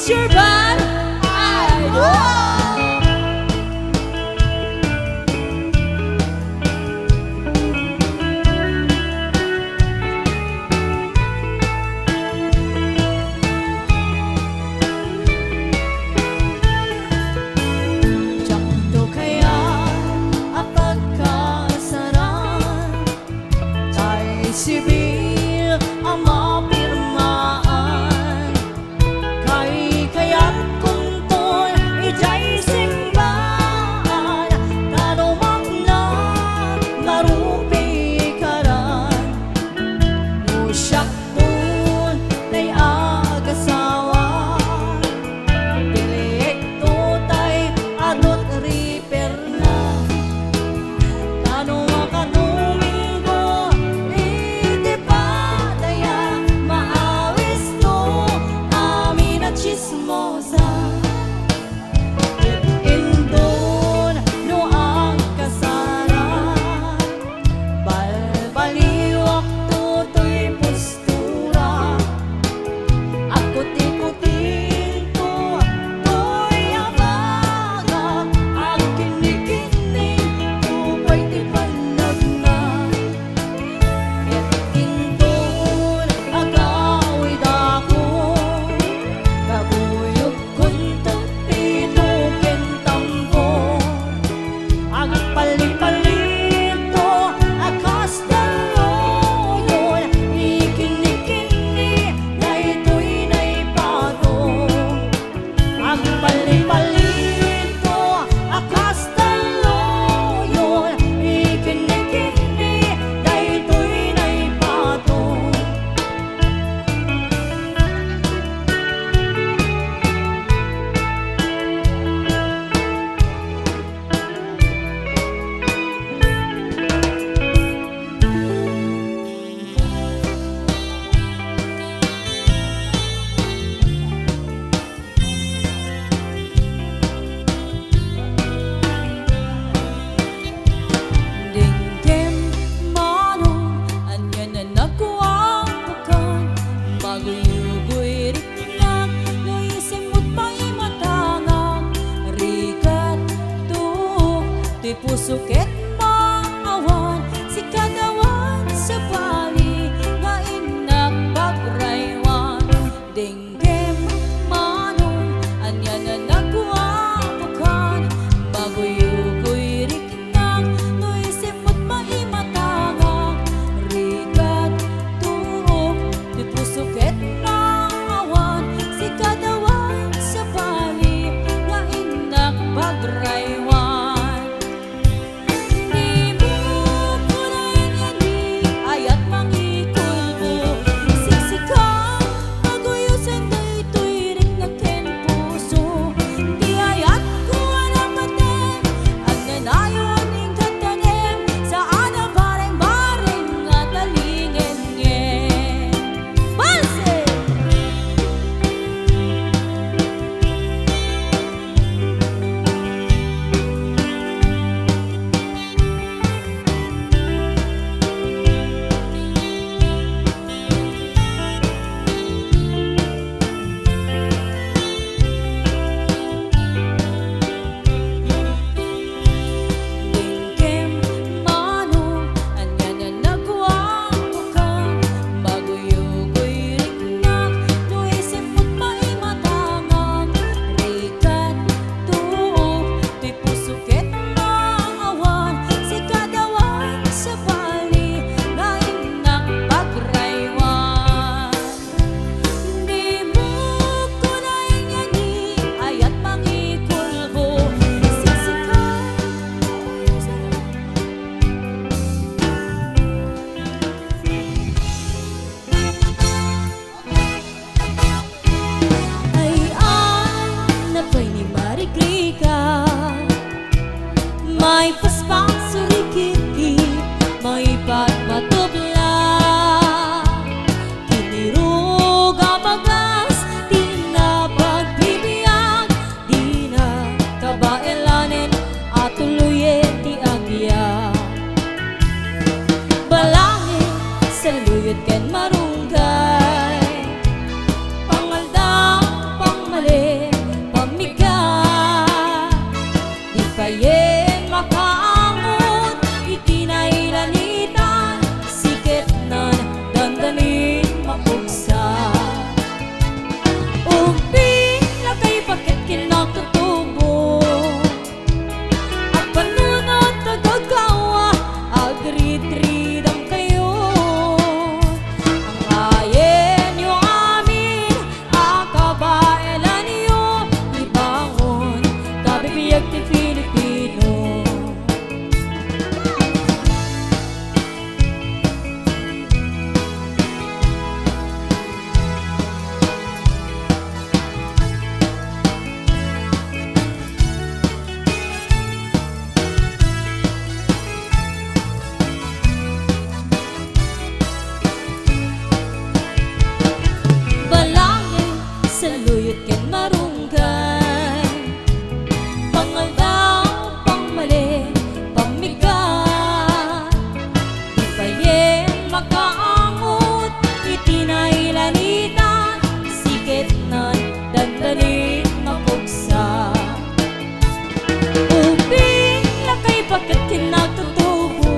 is your band idol. Sibil ang mapirmaan kay kaya't kuntol ijay simbahan kanumak na marupi karan no siyak dun tay agasawa direkto tay adot repair na kanumak chismosa indon no ang kasaran balbaliwak tutoy postura akot ikutin to to'y abagat ang kinikinig tupay tipanag na indon agawid ako kabuyog kuntot pinukin tambor agak palipalito akas daloyon ikini-kini na ito'y naipatong agak palipalito akas daloyon ikini-kini na ito'y naipatong. Dingkem manong anya na nakuwang bukan maguyugoy riknak no isimot pa'y matangak rikat tuok ti pusuket maawan si kadawan sa bali nga inak bagraywan dingkem manong anya na nakuwang bukan maguyugoy riknak no isimot pa'y matangak rikat tuok ti pusuket maawan si kadawan sa bali nga inak bagraywan di mo kunain yani ayat mangikulbo siksikan maguyusan daytoy riknak ken puso di ayat ko anamaten ang nanayon ing katanem saan ang bareng-bareng nga talingen-ngen Balse! Dingkem manong anya na nagwang bukan maguyugoy riknak no isimot pa'y matangak rikat tuok ti pusuket maawan si kadawan sa bali nga inak bagraywan di mo kunain yani ayat mangikulbo siksikan ay napay ni Marikrika may paspang surikit-kit may patmatubla kinirog ang bagas di na pagbibiyag di na kabailanin at tuluyin ti agya balangin sa luyot ken marunggay pangaldang pangmali agtrid-tridam kayo. Ang ayen nyo amin, akabaelan nyo ibangon, kabibiyag ti Pilipino. Saluyot ken marunggan, pangaldaw, pangmali, pamigat. Ipayen makaangot, itinailanita, sikit nan dandanin mapugsa. Ubing lakay bakit tinagtutubo,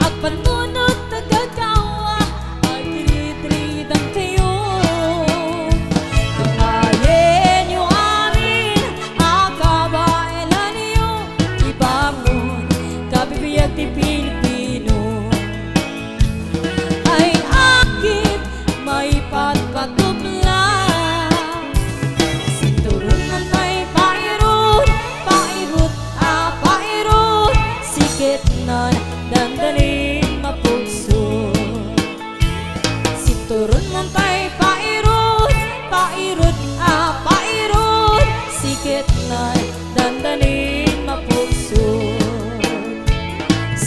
agpanunod tagagawa, agtrid-tridam kayo. Kabibiyag ti Pilipino ay akit may patpatubla. Sinturon man tay pairot, pairot, pairot, sikit nan dandanin mapugso. Sinturon man tay pairot, pairot, pairot, sikit nan dandanin mapugso.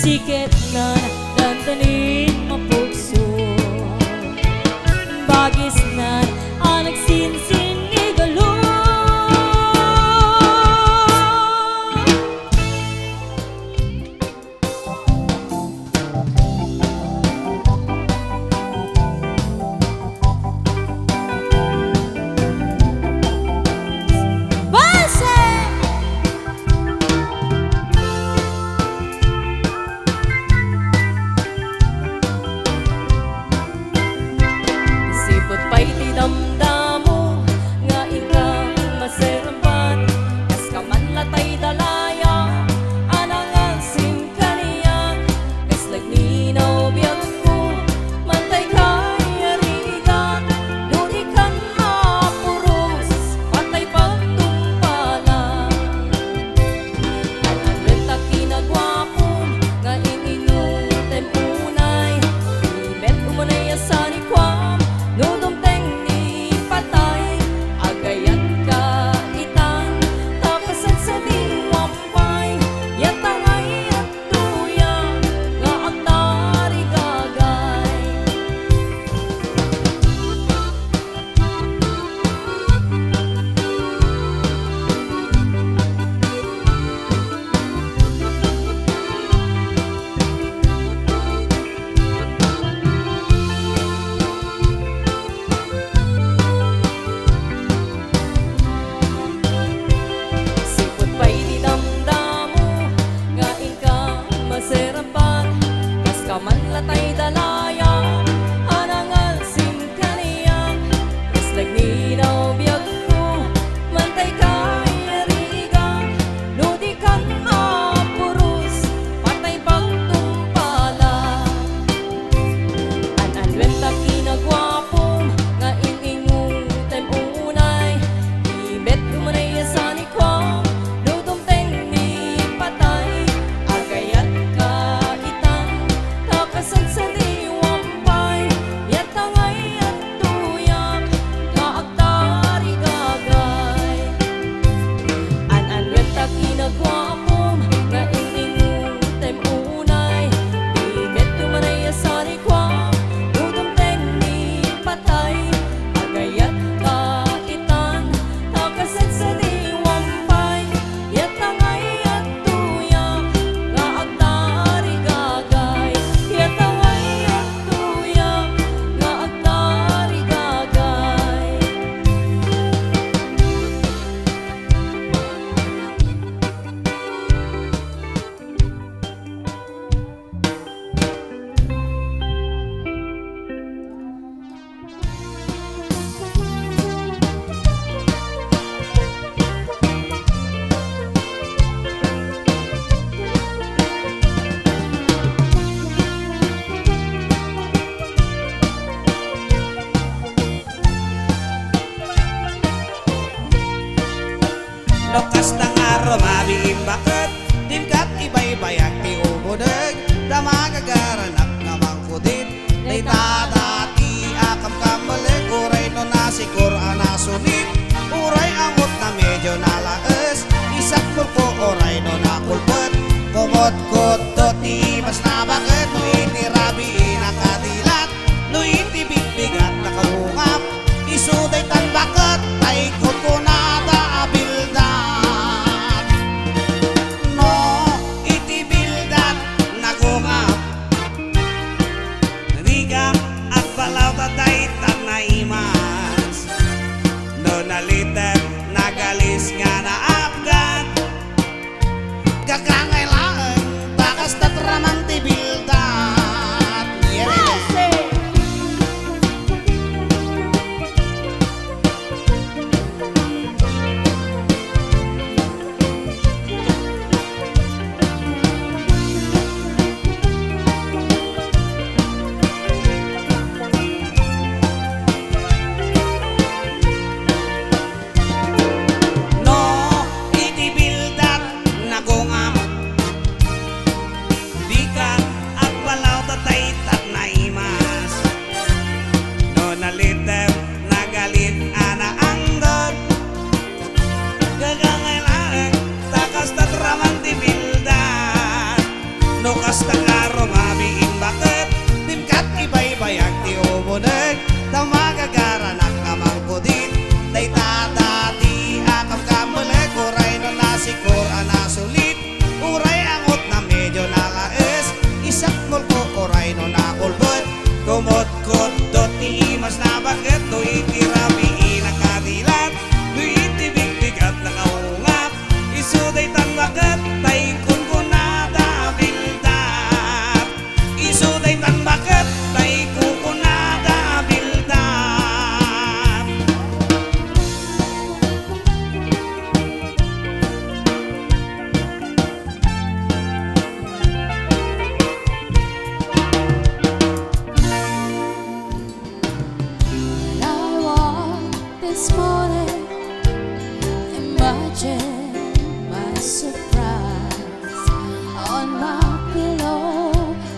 Sikit na dandanin mapugso, bagis na ang nagsinsin igalo. Sipot pa'y ti damdamo, nga ikang maserampan, kas kaman latay dalaya, anangang singkaniya, kas lagninaw biyag ko, mantay kay arigan, ludikan mapuros, patay pagtumpalan. Ang renta kinagwapon, nga ininong tempunay, imet umanay asan ikwam, nudong teng ni patay, agayat ka itang, takasan sa diwampay, yatangay at tuyang, nga ang tarigagay. Sipot pa'y di damdamo, nga ikang maserapan, kas kaman latay dalaya, anangal singkaniya, kas lagninaw biyag ko, mantay kay arigan, ludikan mapuros, patay pagtumpalan. An-anwenta kinagwapon, nga ingingong temunay, ibet umanay asan ikwam, nudong teng ni patay, agayat ka itang, takasan sa diwampay. damagagaranak namang kudit day tadati akam kamali uray no nasikur anasulit uray angot na medyo nalaes isak ko uray no nakulpet kumot kutot ti mas nabakit no iti rabi nakadilat no iti bigbigat nakahungap isuday tan bakit tay kukunada abildat no iti bildat nagungap riga at balaw taday tanaimas no nalitem nagalis nga na apgat gagangailangan bakas tatramang tibildat kasta karo mabiing bakit dimkat ibay-bayag ti umuneg damagagaranak namang kudit day tadati akam kamuleg uray no nasikur anasulit uray angot na medyo nalaes isak mulko uray no nakulbet kumot-kot dot ti mas nabakit do iti rabi nakadilat do iti bigbigat nakaungap isuday tan bakit tay kunkunada bildat isuday tan bakit tay kukunada bildat I woke this morning, imagine my surprise. On my pillow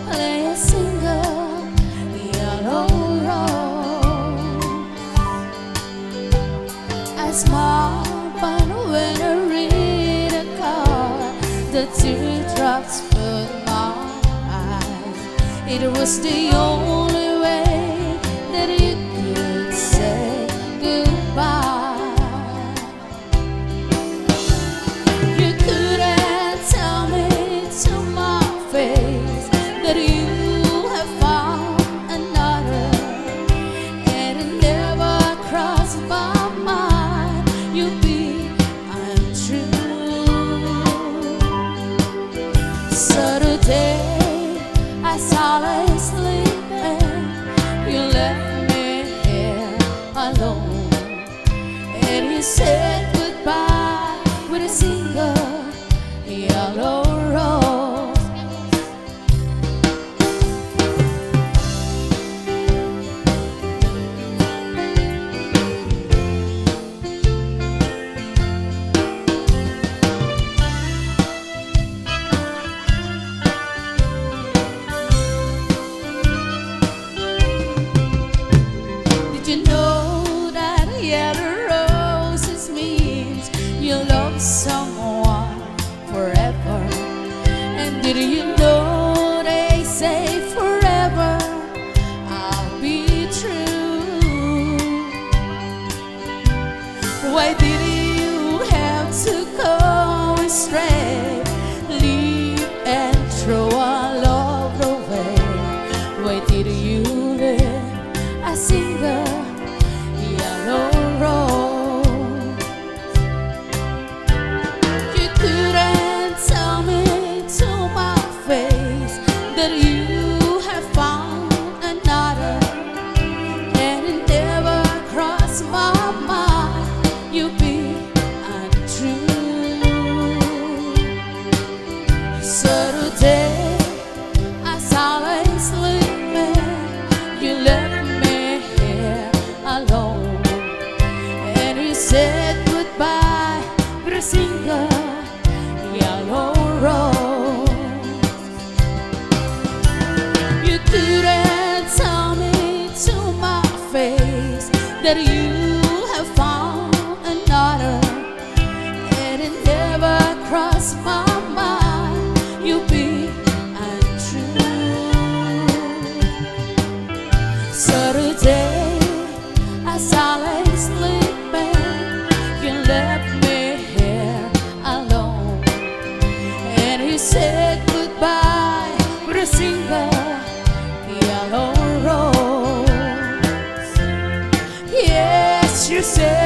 lay a single yellow rose. I smile, but when I read a card, the teardrops fill my eyes. It was the only way that you could say goodbye. You couldn't tell me to my face that you have found another, and it never crossed my mind you'd be untrue. So today I solid sleeping, you left me here alone, and you said goodbye with a single yellow rose. couldn't tell me to my face that you have found another, and it never crossed my mind you'd be untrue. So today, as I lay sleeping, you left me here alone, and you said goodbye with a single yellow rose. Yes, you said